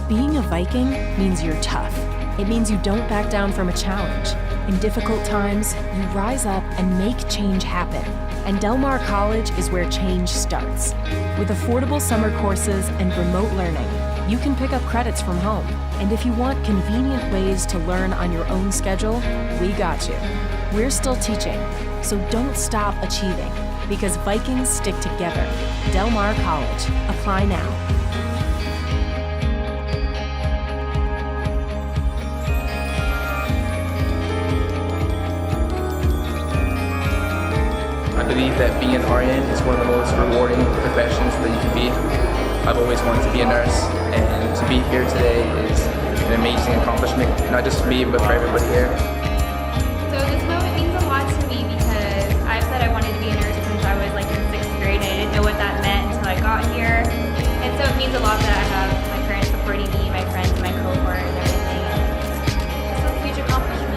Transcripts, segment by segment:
Being a Viking means you're tough. It means you don't back down from a challenge. In difficult times, you rise up and make change happen. And Del Mar College is where change starts. With affordable summer courses and remote learning, you can pick up credits from home. And if you want convenient ways to learn on your own schedule, we got you. We're still teaching, so don't stop achieving, because Vikings stick together. Del Mar College. Apply now. I believe that being an RN is one of the most rewarding professions that you can be. I've always wanted to be a nurse, and to be here today is an amazing accomplishment, not just for me, but for everybody here. So this moment means a lot to me because I've said I wanted to be a nurse since I was like in 6th grade. I didn't know what that meant until I got here. And so it means a lot that I have my parents supporting me, my friends, and my cohort and everything. It's a huge accomplishment.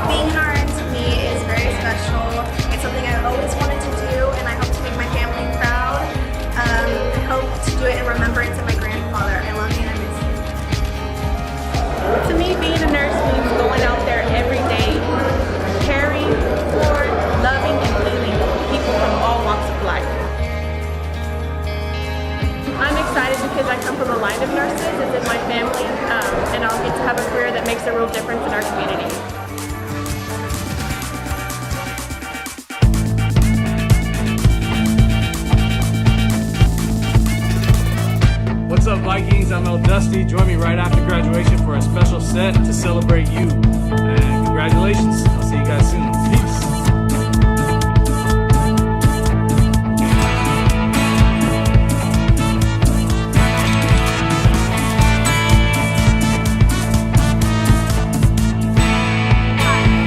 Being an RN to me is very special. It's something I've always wanted to do, and I hope to make my family proud. I hope to do it in remembrance of my grandfather. I love you and I miss you. To me, being a nurse means going out there every day, caring for, loving, and healing people from all walks of life. I'm excited because I come from a line of nurses. It's in my family, and I'll get to have a career that makes a real difference in our community. What's up, Vikings? I'm El Dusty. Join me right after graduation for a special set to celebrate you. And congratulations. I'll see you guys soon. Peace.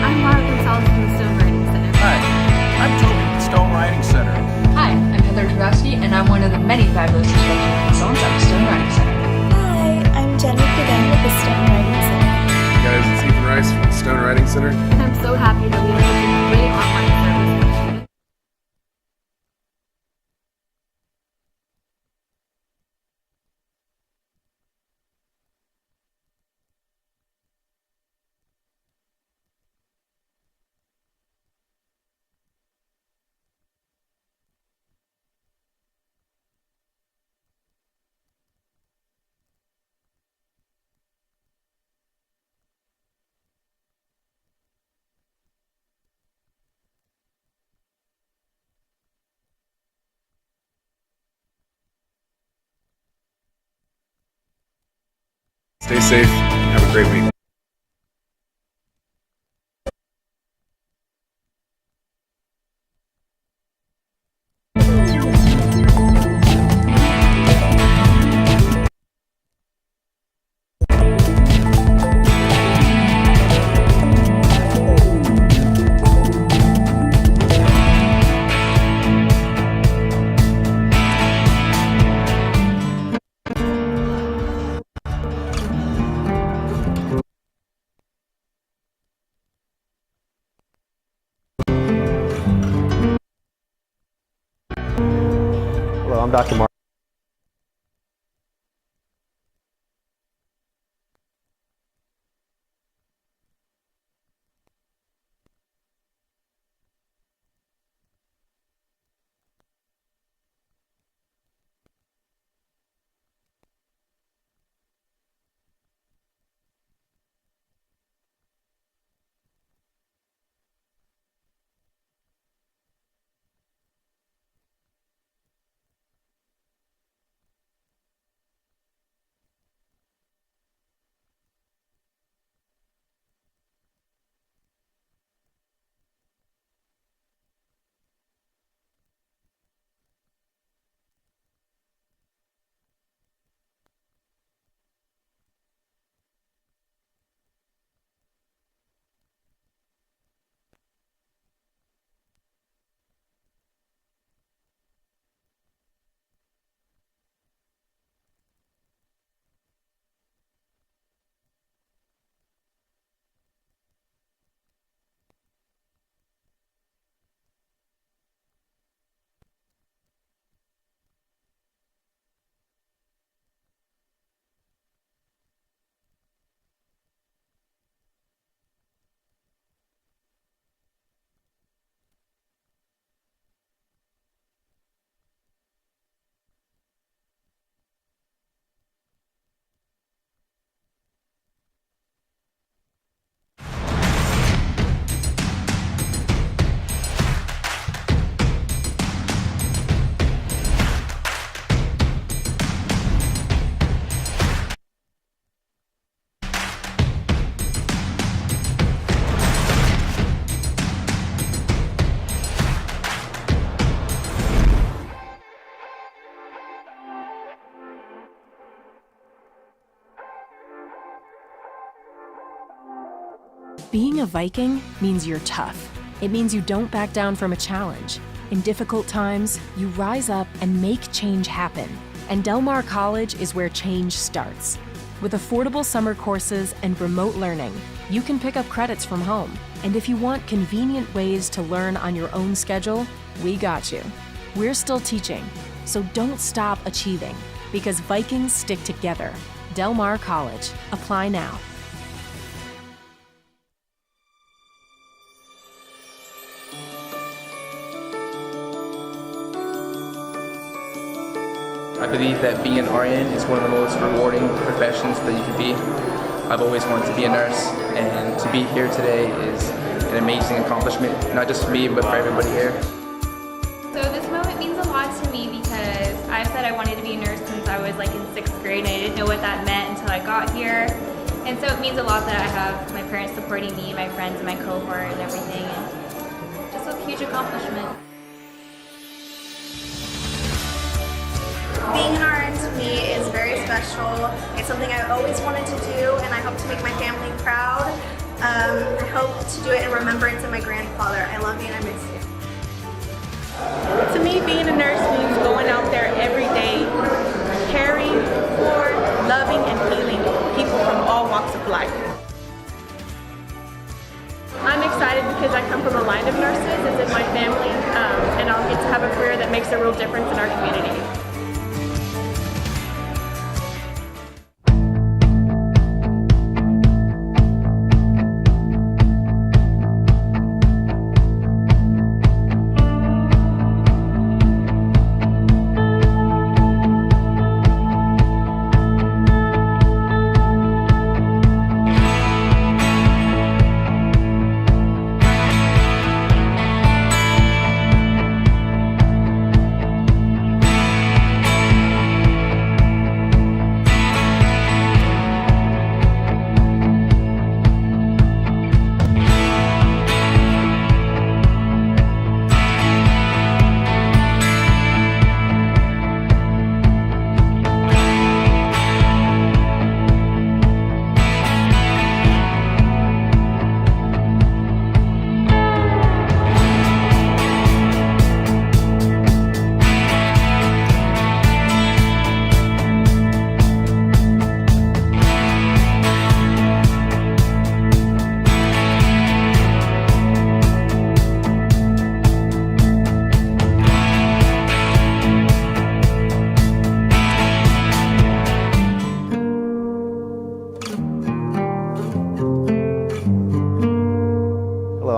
I'm Laura Gonzalez from the Stone Writing Center. Hi, I'm Toby from the Stone Writing Center. Hi, I'm Heather Drowski, and I'm one of the many fabulous instructional consultants at the Stone Writing Center. Hi, I'm Jenny Caden with the Stone Writing Center. Hey guys, it's Ethan Rice from the Stone Writing Center. I'm so happy that we have such a great online service for students. Stay safe. Have a great week. Hello, I'm Dr. Mark. Being a Viking means you're tough. It means you don't back down from a challenge. In difficult times, you rise up and make change happen. And Del Mar College is where change starts. With affordable summer courses and remote learning, you can pick up credits from home. And if you want convenient ways to learn on your own schedule, we got you. We're still teaching, so don't stop achieving, because Vikings stick together. Del Mar College. Apply now. I believe that being an RN is one of the most rewarding professions that you can be. I've always wanted to be a nurse, and to be here today is an amazing accomplishment, not just for me, but for everybody here. So this moment means a lot to me because I've said I wanted to be a nurse since I was like in 6th grade, and I didn't know what that meant until I got here. And so it means a lot that I have my parents supporting me, my friends, and my cohort and everything, and just a huge accomplishment. Being an RN to me is very special. It's something I always wanted to do, and I hope to make my family proud. I hope to do it in remembrance of my grandfather. I love you and I miss you. To me, being a nurse means going out there every day, caring for, loving, and healing people from all walks of life. I'm excited because I come from a line of nurses. It's in my family, and I'll get to have a career that makes a real difference in our community.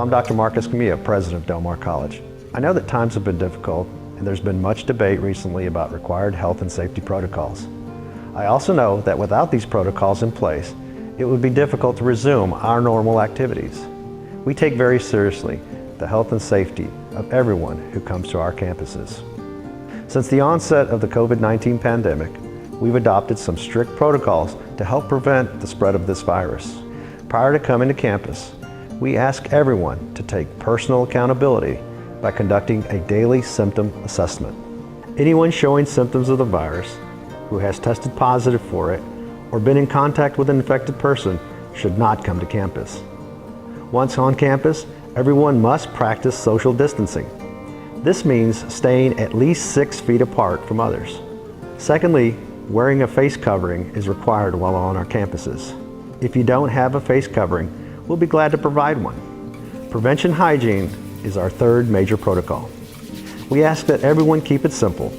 I'm Dr. Marcus Camilla, President of Del Mar College. I know that times have been difficult, and there's been much debate recently about required health and safety protocols. I also know that without these protocols in place, it would be difficult to resume our normal activities. We take very seriously the health and safety of everyone who comes to our campuses. Since the onset of the COVID-19 pandemic, we've adopted some strict protocols to help prevent the spread of this virus. Prior to coming to campus, we ask everyone to take personal accountability by conducting a daily symptom assessment. Anyone showing symptoms of the virus, who has tested positive for it, or been in contact with an infected person should not come to campus. Once on campus, everyone must practice social distancing. This means staying at least 6 feet apart from others. Secondly, wearing a face covering is required while on our campuses. If you don't have a face covering, we'll be glad to provide one. Prevention hygiene is our third major protocol. We ask that everyone keep it simple.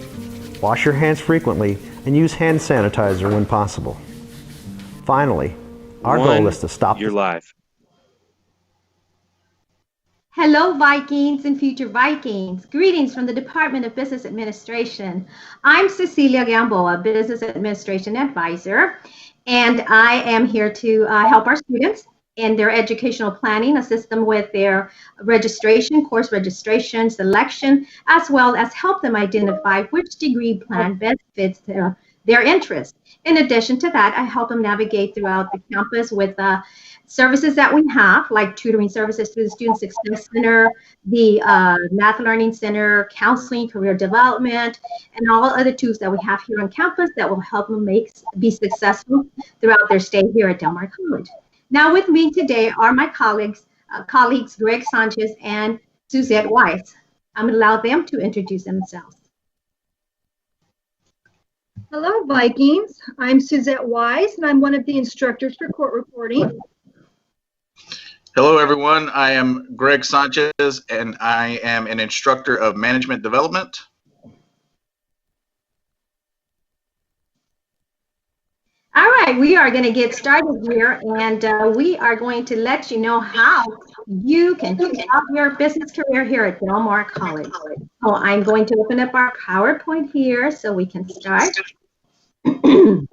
Wash your hands frequently and use hand sanitizer when possible. Finally, our goal is to stop. You're live. Hello, Vikings and future Vikings. Greetings from the Department of Business Administration. I'm Cecilia Gamboa, Business Administration Advisor, and I am here to help our students in their educational planning, assist them with their registration, course registration, selection, as well as help them identify which degree plan best fits their interests. In addition to that, I help them navigate throughout the campus with services that we have, like tutoring services through the Student Success Center, the Math Learning Center, counseling, career development, and all other tools that we have here on campus that will help them be successful throughout their stay here at Del Mar College. Now with me today are my colleagues Greg Sanchez and Suzette Weiss. I'm going to allow them to introduce themselves. Hello, Vikings. I'm Suzette Wise, and I'm one of the instructors for court reporting. Hello, everyone. I am Greg Sanchez, and I am an instructor of management development. All right, we are going to get started here, and we are going to let you know how you can kick off your business career here at Del Mar College. So I'm going to open up our PowerPoint here so we can start. All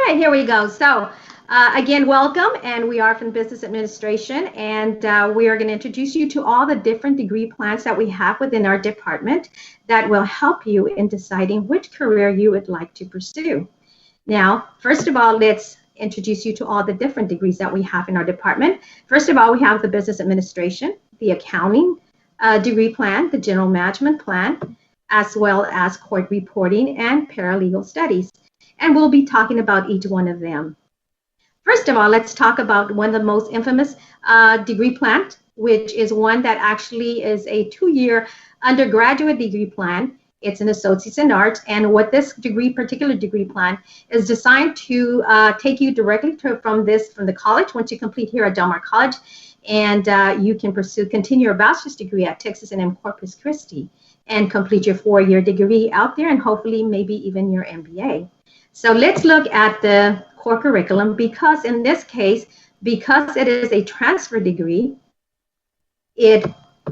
right, here we go. So again, welcome, and we are from Business Administration, and we are going to introduce you to all the different degree plans that we have within our department that will help you in deciding which career you would like to pursue. Now, first of all, let's introduce you to all the different degrees that we have in our department. First of all, we have the Business Administration, the Accounting degree plan, the General Management plan, as well as Court Reporting and Paralegal Studies. And we'll be talking about each one of them. First of all, let's talk about one of the most infamous degree plans, which is one that actually is a 2-year undergraduate degree plan. It's an Associates in Arts, and what this particular degree plan is designed to take you directly from the college once you complete here at Del Mar College, and you can continue your bachelor's degree at Texas A&M Corpus Christi and complete your 4-year degree out there, and hopefully maybe even your MBA. So let's look at the core curriculum, because in this case, because it is a transfer degree, it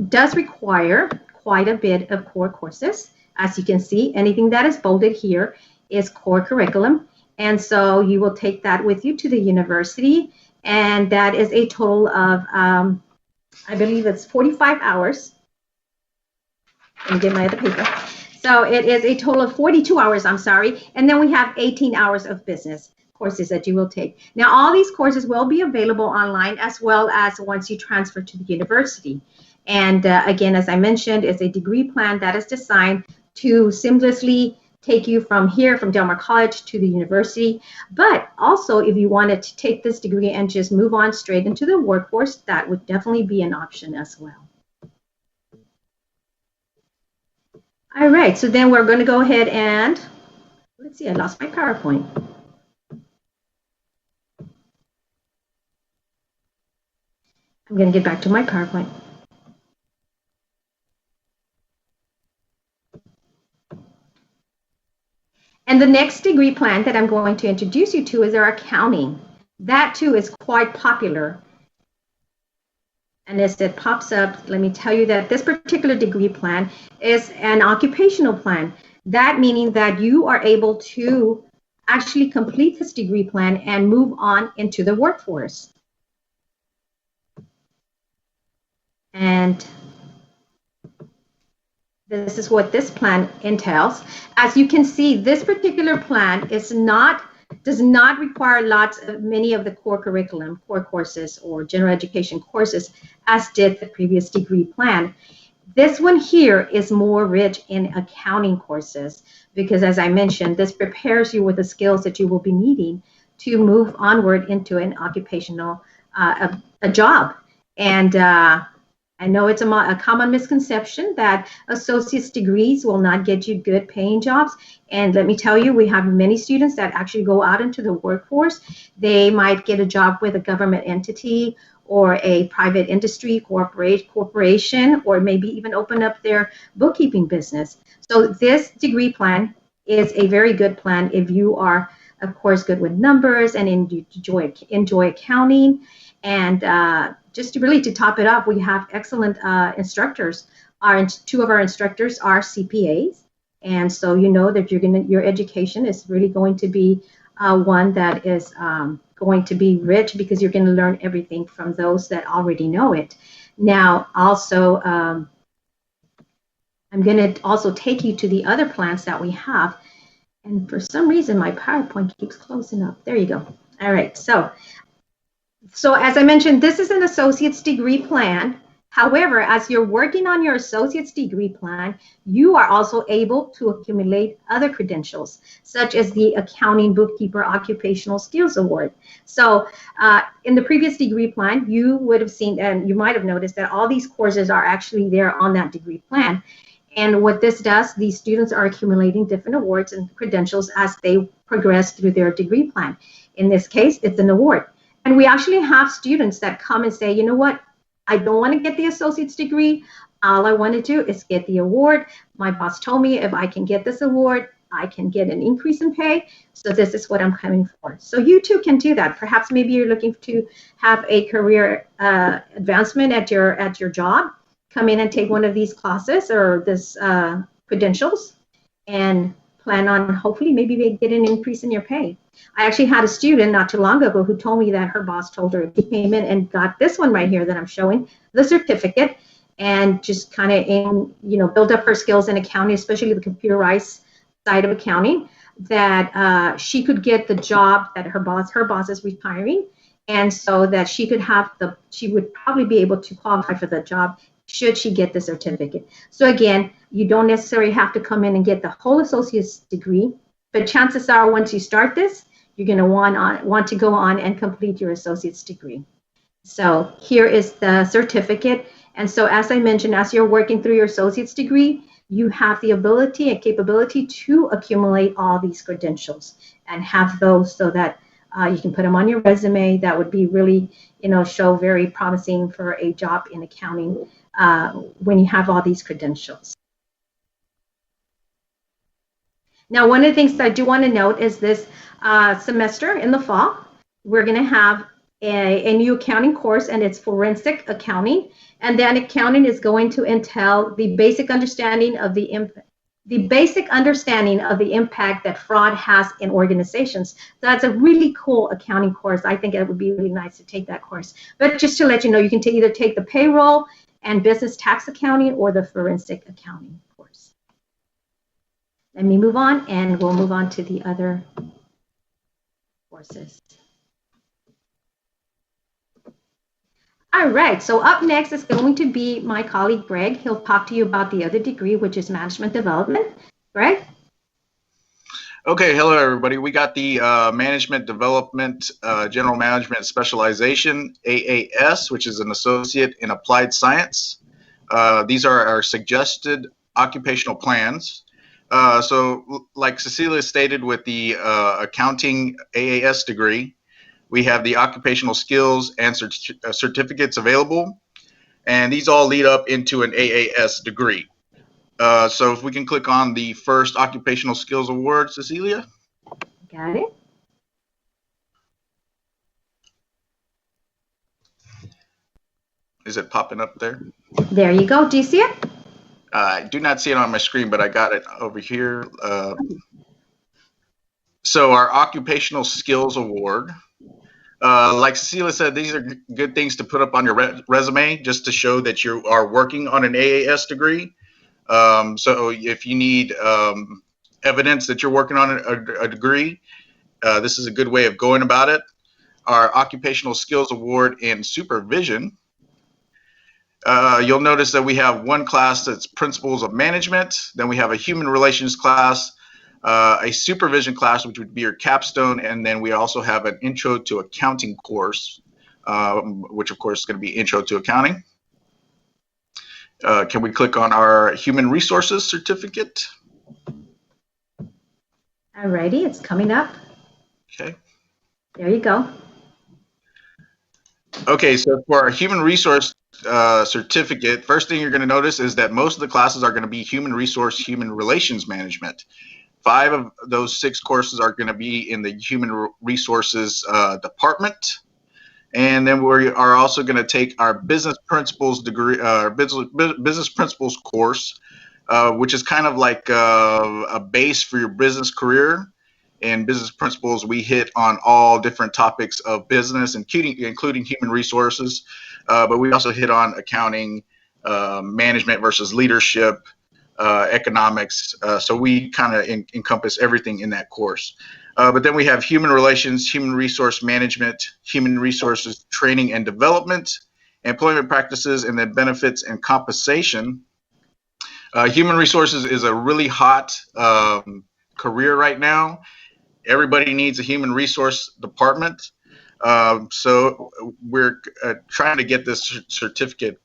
does require quite a bit of core courses. As you can see, anything that is bolded here is core curriculum. And so you will take that with you to the university, and that is a total of, I believe it's 45 hours. Let me get my other paper. So it is a total of 42 hours, I'm sorry, and then we have 18 hours of business courses that you will take. Now, all these courses will be available online as well as once you transfer to the university. And again, as I mentioned, it's a degree plan that is designed to seamlessly take you from here, from Del Mar College to the university. But also, if you wanted to take this degree and just move on straight into the workforce, that would definitely be an option as well. All right, so then we're going to go ahead and, let's see, I lost my PowerPoint. I'm going to get back to my PowerPoint. And the next degree plan that I'm going to introduce you to is our accounting. That too is quite popular. And as it pops up, let me tell you that this particular degree plan is an occupational plan. That meaning that you are able to actually complete this degree plan and move on into the workforce. And this is what this plan entails. As you can see, this particular plan does not require many of the core curriculum, core courses, or general education courses, as did the previous degree plan. This one here is more rich in accounting courses because, as I mentioned, this prepares you with the skills that you will be needing to move onward into an occupational a job. And I know it's a common misconception that associate's degrees will not get you good paying jobs. And let me tell you, we have many students that actually go out into the workforce. They might get a job with a government entity or a private industry corporation, or maybe even open up their bookkeeping business. So this degree plan is a very good plan if you are, of course, good with numbers and enjoy accounting. And just to top it up, we have excellent instructors. Two of our instructors are CPAs, and so you know that your education is really going to be one that is going to be rich, because you're going to learn everything from those that already know it. Now, also, I'm going to also take you to the other plans that we have, and for some reason my PowerPoint keeps closing up. There you go. All right, so as I mentioned, this is an associate's degree plan, However, as you're working on your associate's degree plan, you are also able to accumulate other credentials, such as the Accounting Bookkeeper Occupational Skills Award. So in the previous degree plan, you would have seen, and you might have noticed that all these courses are actually there on that degree plan. And what this does, these students are accumulating different awards and credentials as they progress through their degree plan. In this case, it's an award. And we actually have students that come and say, you know what, I don't want to get the associate's degree. All I want to do is get the award. My boss told me if I can get this award, I can get an increase in pay. So this is what I'm coming for. So you too can do that. Perhaps maybe you're looking to have a career advancement at your job. Come in and take one of these classes or this credentials and plan on hopefully maybe get an increase in your pay. I actually had a student not too long ago who told me that her boss told her she came in and got this one right here that I'm showing, the certificate, and just kind of build up her skills in accounting, especially the computerized side of accounting, that she could get the job that her boss is retiring, and so that she would probably be able to qualify for the job should she get the certificate. So again, you don't necessarily have to come in and get the whole associate's degree, but chances are once you start this, you're going to want to go on and complete your associate's degree. So here is the certificate. And so as I mentioned, as you're working through your associate's degree, you have the ability and capability to accumulate all these credentials and have those so that you can put them on your resume. That would be really, show very promising for a job in accounting when you have all these credentials. Now, one of the things that I do want to note is this semester in the fall, we're going to have a new accounting course, and it's forensic accounting. And that accounting is going to entail the basic understanding of the impact that fraud has in organizations. So that's a really cool accounting course. I think it would be really nice to take that course. But just to let you know, you can either take the payroll and business tax accounting or the forensic accounting course. Let me move on, and we'll move on to the other courses. All right, so up next is going to be my colleague, Greg. He'll talk to you about the other degree, which is management development. Greg? Okay, hello everybody. We got the Management Development General Management Specialization, AAS, which is an associate in applied science. These are our suggested occupational plans. So like Cecilia stated with the accounting AAS degree, we have the occupational skills and certificates available, and these all lead up into an AAS degree. So if we can click on the first occupational skills award, Cecilia. Got it. Is it popping up there? There you go. Do you see it? I do not see it on my screen, but I got it over here. So our occupational skills award, like Cecilia said, these are good things to put up on your resume just to show that you are working on an AAS degree. So if you need evidence that you're working on a degree, this is a good way of going about it. Our occupational skills award in supervision, you'll notice that we have one class that's principles of management. Then we have a human relations class, a supervision class, which would be your capstone, and then we also have an intro to accounting course, which of course is going to be intro to accounting. Can we click on our human resources certificate? Alrighty, it's coming up. Okay. There you go. Okay, so for our human resource certificate, first thing you're going to notice is that most of the classes are going to be human relations management. 5 of those 6 courses are going to be in the human resources department. And then we are also going to take our business principles degree, business principles course, which is kind of like a base for your business career. In business principles, we hit on all different topics of business, including human resources, but we also hit on accounting, management versus leadership, economics. So we kind of encompass everything in that course. But then we have human relations, human resource management, human resources training and development, employment practices, and then benefits and compensation. Human resources is a really hot career right now. Everybody needs a human resource department. So we're trying to get this certificate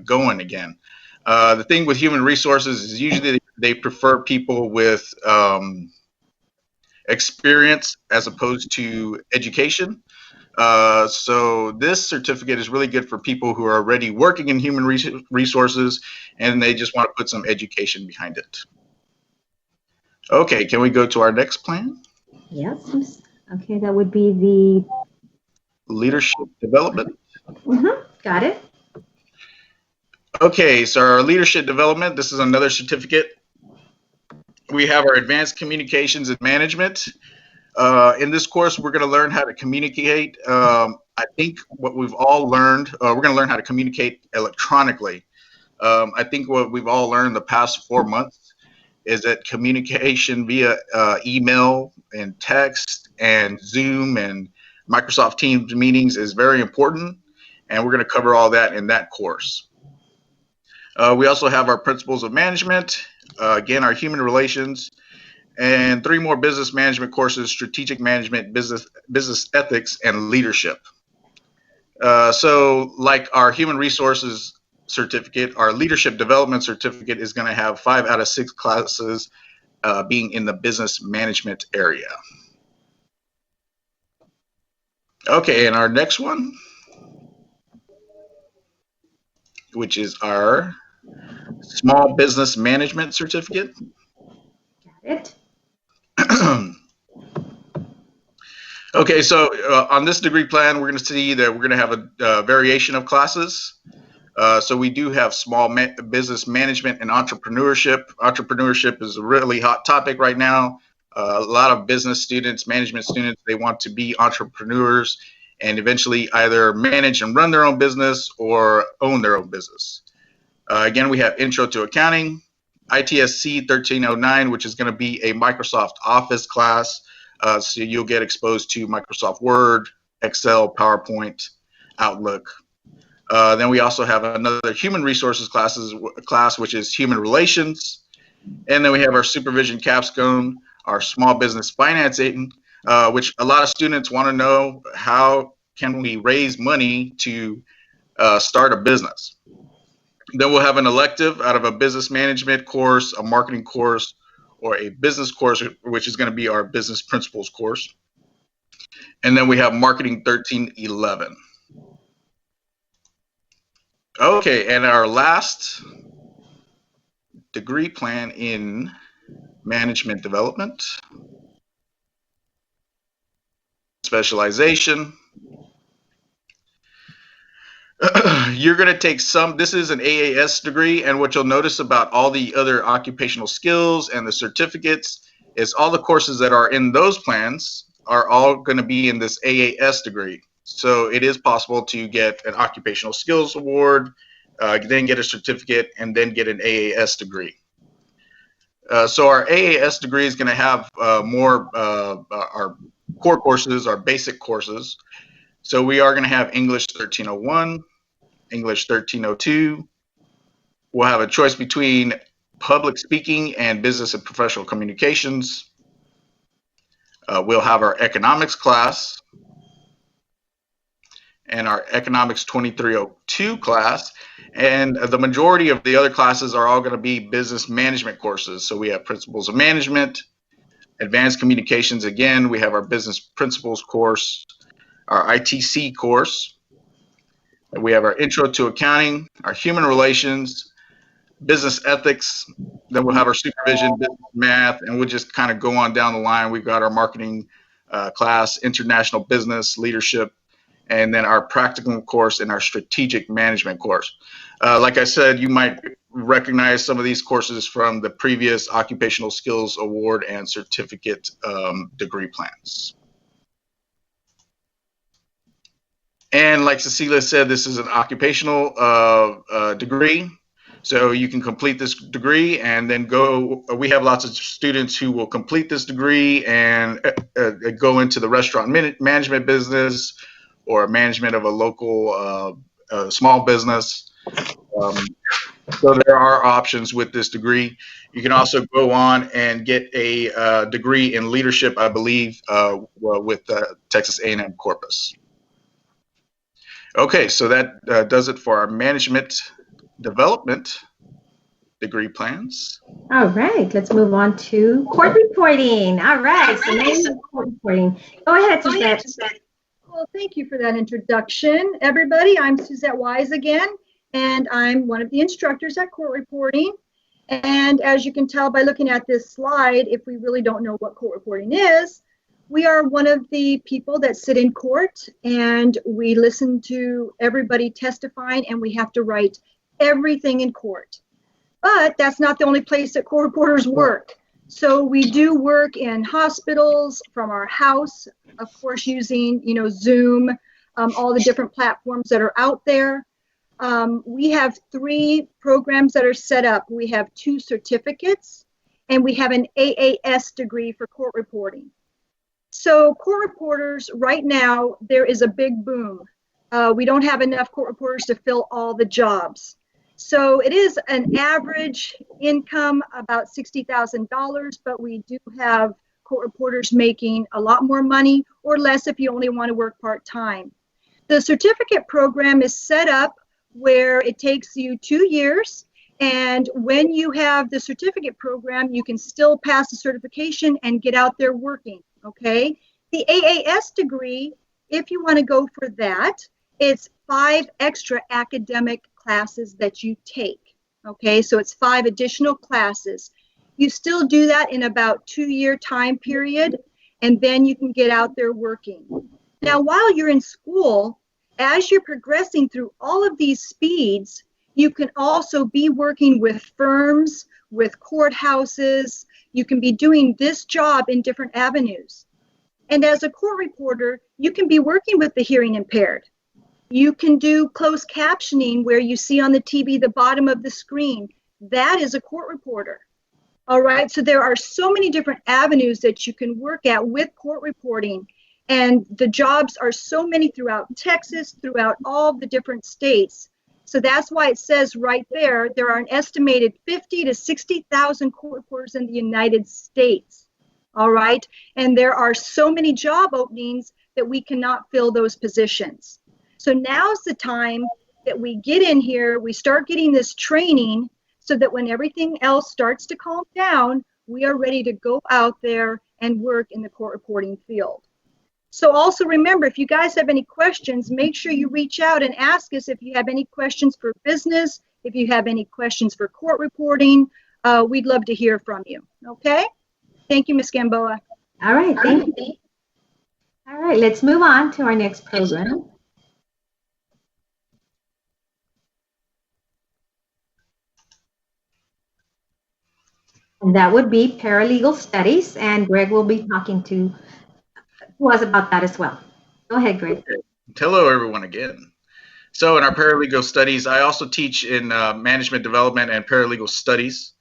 going again. The thing with human resources is usually they prefer people with experience as opposed to education. So this certificate is really good for people who are already working in human resources and they just want to put some education behind it. Okay, can we go to our next plan? Yes. Okay, that would be the leadership development. Got it. Okay, so our leadership development, this is another certificate. We have our advanced communications and management. In this course, we're going to learn how to communicate. I think what we've all learned, we're going to learn how to communicate electronically. I think what we've all learned the past 4 months is that communication via email and text and Zoom and Microsoft Teams meetings is very important, and we're going to cover all that in that course. We also have our principles of management, again, our human relations, and 3 more business management courses: strategic management, business ethics, and leadership. So like our human resources certificate, our leadership development certificate is going to have 5 out of 6 classes being in the business management area. Okay, and our next one, which is our small business management certificate. Got it. Okay, so on this degree plan, we're going to see that we're going to have a variation of classes. So we do have small business management and entrepreneurship. Entrepreneurship is a really hot topic right now. A lot of business students, management students, they want to be entrepreneurs and eventually either manage and run their own business or own their own business. Again, we have Intro to Accounting, ITSC 1309, which is going to be a Microsoft Office class. So you'll get exposed to Microsoft Word, Excel, PowerPoint, Outlook. Then we also have another human resources class, which is human relations. And then we have our supervision capstone, our small business financing, which a lot of students want to know, how can we raise money to start a business? Then we'll have an elective out of a business management course, a marketing course, or a business course, which is going to be our business principles course. And then we have marketing 1311. Okay, and our last degree plan in management development, specialization. You're going to take this is an AAS degree, and what you'll notice about all the other occupational skills and the certificates is all the courses that are in those plans are all going to be in this AAS degree. So it is possible to get an occupational skills award, then get a certificate, and then get an AAS degree. So our AAS degree is going to have more our core courses, our basic courses. So we are going to have English 1301, English 1302. We'll have a choice between public speaking and business and professional communications. We'll have our economics class and our economics 2302 class. And the majority of the other classes are all going to be business management courses. So we have principles of management, advanced communications. Again, we have our business principles course, our ITC course. We have our intro to accounting, our human relations, business ethics. Then we'll have our supervision, business math, and we'll just kind of go on down the line. We've got our marketing class, international business, leadership, and then our practicum course and our strategic management course. Like I said, you might recognize some of these courses from the previous Occupational Skills Award and Certificate degree plans. And like Cecilia said, this is an occupational degree. So you can complete this degree and then go. We have lots of students who will complete this degree and go into the restaurant management business or management of a local small business. So there are options with this degree. You can also go on and get a degree in leadership, I believe, with Texas A&M Corpus. Okay, so that does it for our management development degree plans. All right, let's move on to court reporting. All right, so next is court reporting. Go ahead, Suzette. Well, thank you for that introduction, everybody. I'm Suzette Wise again, and I'm one of the instructors at court reporting. And as you can tell by looking at this slide, if we really don't know what court reporting is, we are one of the people that sit in court and we listen to everybody testifying, and we have to write everything in court. But that's not the only place that court reporters work. So we do work in hospitals, from our house, of course, using, Zoom, all the different platforms that are out there. We have 3 programs that are set up. We have 2 certificates, and we have an AAS degree for court reporting. So court reporters, right now, there is a big boom. We don't have enough court reporters to fill all the jobs. So it is an average income, about $60,000, but we do have court reporters making a lot more money, or less if you only want to work part-time. The certificate program is set up where it takes you 2 years, and when you have the certificate program, you can still pass the certification and get out there working, okay? The AAS degree, if you want to go for that, it's 5 extra academic classes that you take, okay? So it's 5 additional classes. You still do that in about 2-year time period, and then you can get out there working. Now, while you're in school, as you're progressing through all of these speeds, you can also be working with firms, with courthouses. You can be doing this job in different avenues. And as a court reporter, you can be working with the hearing impaired. You can do closed captioning where you see on the TV the bottom of the screen. That is a court reporter. All right, so there are so many different avenues that you can work at with court reporting. And the jobs are so many throughout Texas, throughout all the different states. So that's why it says right there, there are an estimated 50 to 60,000 court reporters in the United States. All right, and there are so many job openings that we cannot fill those positions. So now's the time that we get in here, we start getting this training so that when everything else starts to calm down, we are ready to go out there and work in the court reporting field. So also remember, if you guys have any questions, make sure you reach out and ask us if you have any questions for business, if you have any questions for court reporting. We'd love to hear from you, okay? Thank you, Ms. Gamboa. All right, thank you. All right, let's move on to our next program. And that would be Paralegal Studies, and Greg will be talking to us about that as well. Go ahead, Greg. Hello, everyone, again. So in our Paralegal Studies, I also teach in Management Development and Paralegal Studies.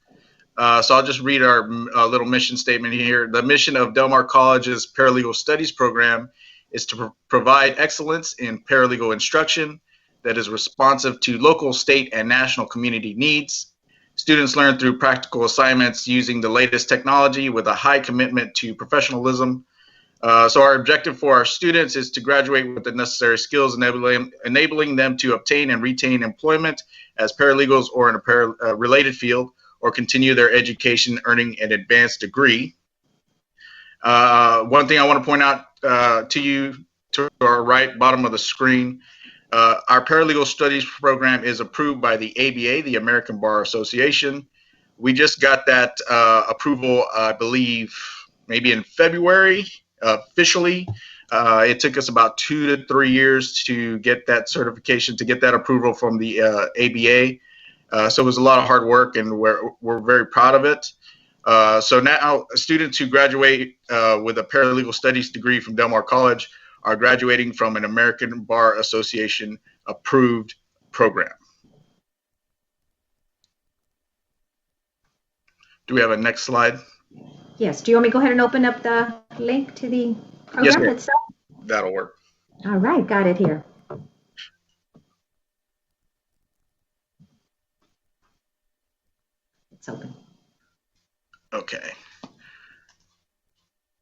So I'll just read our little mission statement here. The mission of Del Mar College's Paralegal Studies program is to provide excellence in paralegal instruction that is responsive to local, state, and national community needs. Students learn through practical assignments using the latest technology with a high commitment to professionalism. So our objective for our students is to graduate with the necessary skills, enabling them to obtain and retain employment as paralegals or in a related field, or continue their education earning an advanced degree. One thing I want to point out to you, to our right bottom of the screen, our Paralegal Studies program is approved by the ABA, the American Bar Association. We just got that approval, I believe, maybe in February, officially. It took us about 2 to 3 years to get that certification, to get that approval from the ABA. So it was a lot of hard work, and we're very proud of it. So now students who graduate with a Paralegal Studies degree from Del Mar College are graduating from an American Bar Association approved program. Do we have a next slide? Yes. Do you want me to go ahead and open up the link to the program itself? That'll work. All right. Got it here. It's open. Okay.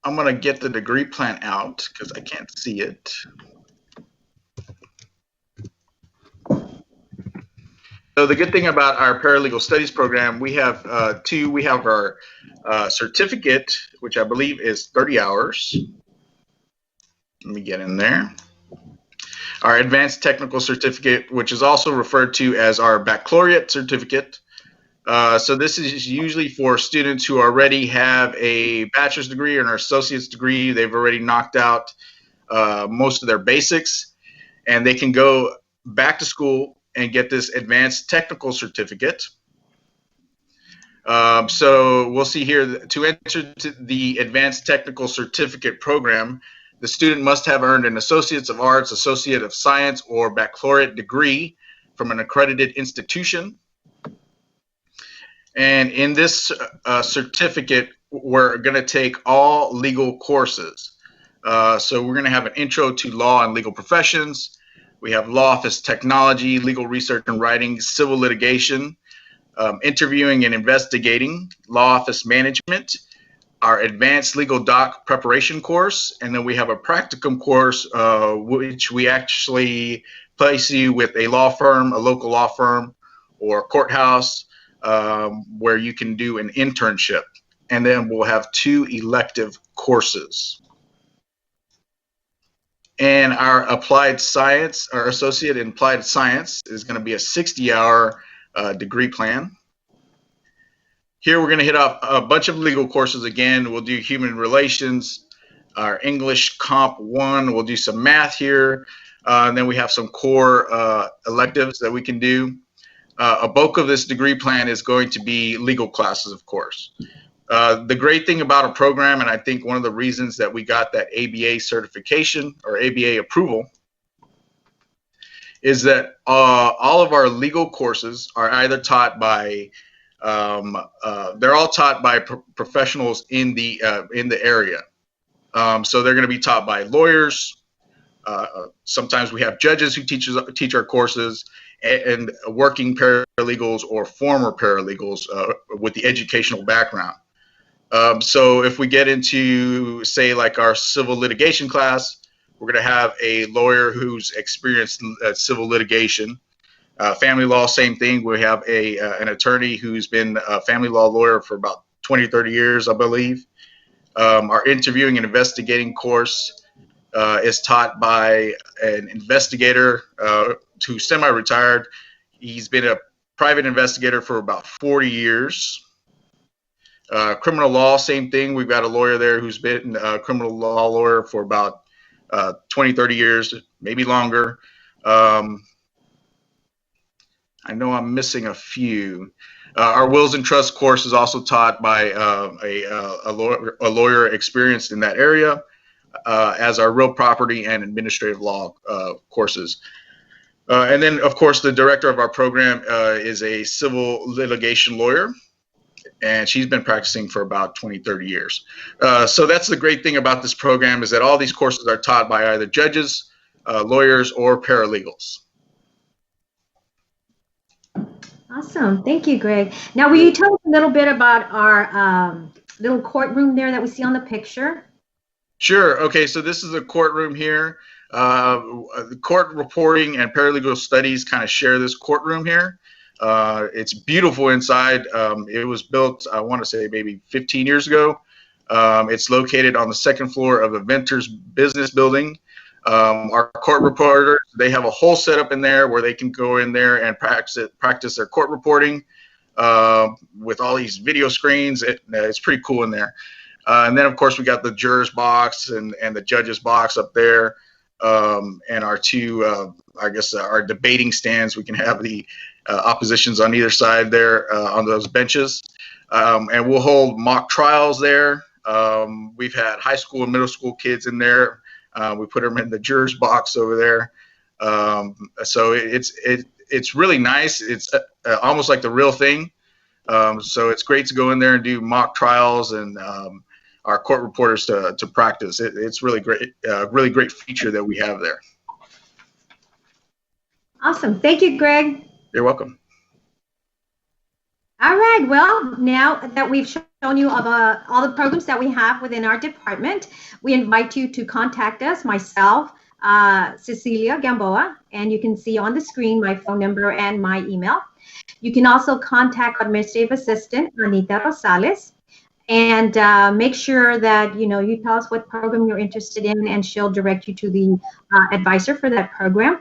I'm going to get the degree plan out because I can't see it. So the good thing about our Paralegal Studies program, we have two. We have our certificate, which I believe is 30 hours. Let me get in there. Our Advanced Technical Certificate, which is also referred to as our Baccalaureate Certificate. So this is usually for students who already have a bachelor's degree or an associate's degree. They've already knocked out most of their basics, and they can go back to school and get this Advanced Technical Certificate. So we'll see here, to enter to the Advanced Technical Certificate program, the student must have earned an Associates of Arts, Associate of Science, or Baccalaureate degree from an accredited institution. And in this certificate, we're going to take all legal courses. So we're going to have an intro to law and legal professions. We have law office technology, legal research and writing, civil litigation, interviewing and investigating, law office management, our advanced legal doc preparation course, and then we have a practicum course, which we actually place you with a law firm, a local law firm, or courthouse, where you can do an internship. And then we'll have 2 elective courses. And our applied science, our associate in applied science, is going to be a 60-hour degree plan. Here we're going to hit off a bunch of legal courses again. We'll do human relations, our English Comp 1. We'll do some math here. And then we have some core electives that we can do. A bulk of this degree plan is going to be legal classes, of course. The great thing about a program, and I think one of the reasons that we got that ABA certification or ABA approval, is that all of our legal courses are either taught by they're all taught by professionals in the area. So they're going to be taught by lawyers. Sometimes we have judges who teach our courses, and working paralegals or former paralegals with the educational background. So if we get into, say, like our civil litigation class, we're going to have a lawyer who's experienced civil litigation. Family law, same thing. We have an attorney who's been a family law lawyer for about 20, 30 years, I believe. Our interviewing and investigating course is taught by an investigator who's semi-retired. He's been a private investigator for about 40 years. Criminal law, same thing. We've got a lawyer there who's been a criminal law lawyer for about 20, 30 years, maybe longer. I know I'm missing a few. Our wills and trust course is also taught by a lawyer experienced in that area, as our real property and administrative law courses. And then, of course, the director of our program is a civil litigation lawyer, and she's been practicing for about 20, 30 years. So that's the great thing about this program, is that all these courses are taught by either judges, lawyers, or paralegals. Awesome. Thank you, Greg. Now, will you tell us a little bit about our little courtroom there that we see on the picture? Sure. Okay, so this is a courtroom here. The court reporting and paralegal studies kind of share this courtroom here. It's beautiful inside. It was built, I want to say, maybe 15 years ago. It's located on the 2nd floor of the Venters Business Building. Our court reporters, they have a whole setup in there where they can go in there and practice their court reporting with all these video screens. It's pretty cool in there. And then, of course, we got the jurors box and the judges box up there, and our 2, I guess, our debating stands. We can have the oppositions on either side there on those benches, and we'll hold mock trials there. We've had high school and middle school kids in there. We put them in the jurors box over there. So it's really nice. It's almost like the real thing. So it's great to go in there and do mock trials and our court reporters to practice. It's really great, really great feature that we have there. Awesome. Thank you, Greg. You're welcome. All right, well, now that we've shown you about all the programs that we have within our department, we invite you to contact us, myself, Cecilia Gamboa, and you can see on the screen my phone number and my email. You can also contact Administrative Assistant Anita Rosales, and make sure that you tell us what program you're interested in, and she'll direct you to the advisor for that program.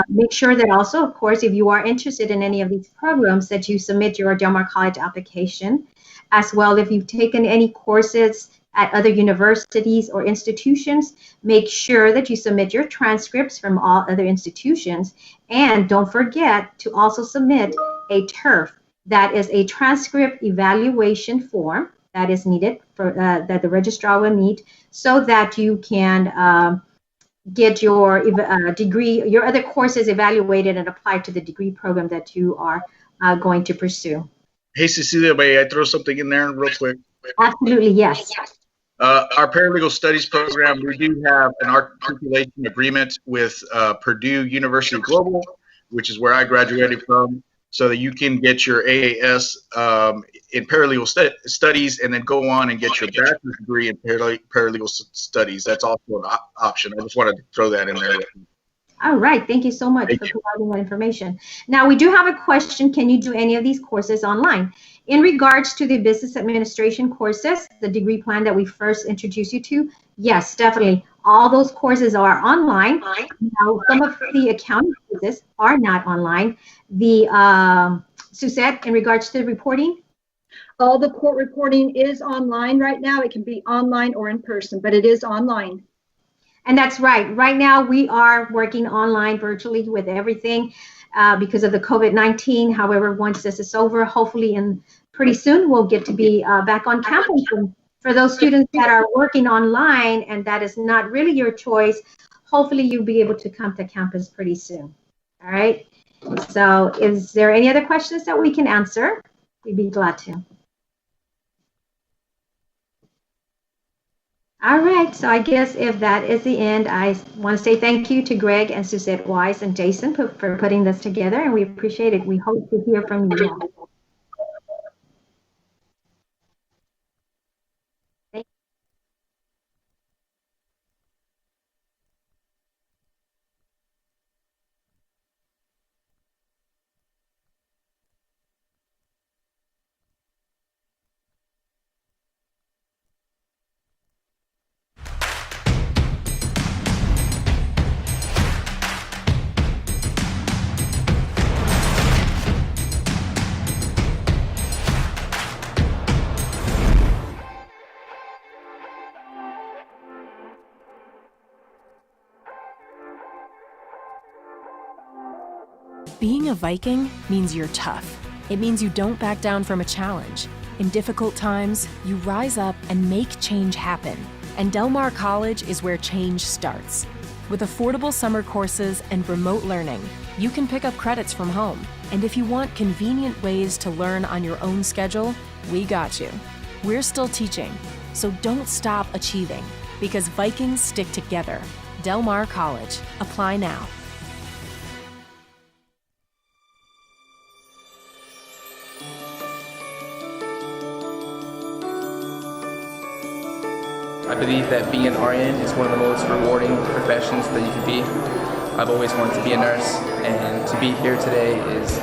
Make sure that also, of course, if you are interested in any of these programs, that you submit your Del Mar College application. As well, if you've taken any courses at other universities or institutions, make sure that you submit your transcripts from all other institutions. And don't forget to also submit a TERF, that is a transcript evaluation form that is needed for that the registrar will need, so that you can get your degree, your other courses evaluated and applied to the degree program that you are going to pursue. Hey, Cecilia, may I throw something in there real quick? Absolutely, yes. Our Paralegal Studies program, we do have an articulation agreement with Purdue University Global, which is where I graduated from, so that you can get your AAS in paralegal studies, and then go on and get your bachelor's degree in paralegal studies. That's also an option. I just wanted to throw that in there. All right, thank you so much for providing that information. Now, we do have a question: can you do any of these courses online? In regards to the business administration courses, the degree plan that we first introduced you to, yes, definitely. All those courses are online. Now, some of the accounting courses are not online. The Suzette, in regards to the reporting? All the court reporting is online right now. It can be online or in person, but it is online. And that's right. Right now, we are working online virtually with everything because of the COVID-19. However, once this is over, hopefully pretty soon, we'll get to be back on campus. And for those students that are working online and that is not really your choice, hopefully you'll be able to come to campus pretty soon. All right. So is there any other questions that we can answer? We'd be glad to. All right, so I guess if that is the end, I want to say thank you to Greg and Suzette Wise and Jason for putting this together, and we appreciate it. We hope to hear from you. Being a Viking means you're tough. It means you don't back down from a challenge. In difficult times, you rise up and make change happen. And Del Mar College is where change starts. With affordable summer courses and remote learning, you can pick up credits from home. And if you want convenient ways to learn on your own schedule, we got you. We're still teaching, so don't stop achieving, because Vikings stick together. Del Mar College. Apply now. I believe that being an RN is one of the most rewarding professions that you can be. I've always wanted to be a nurse, and to be here today is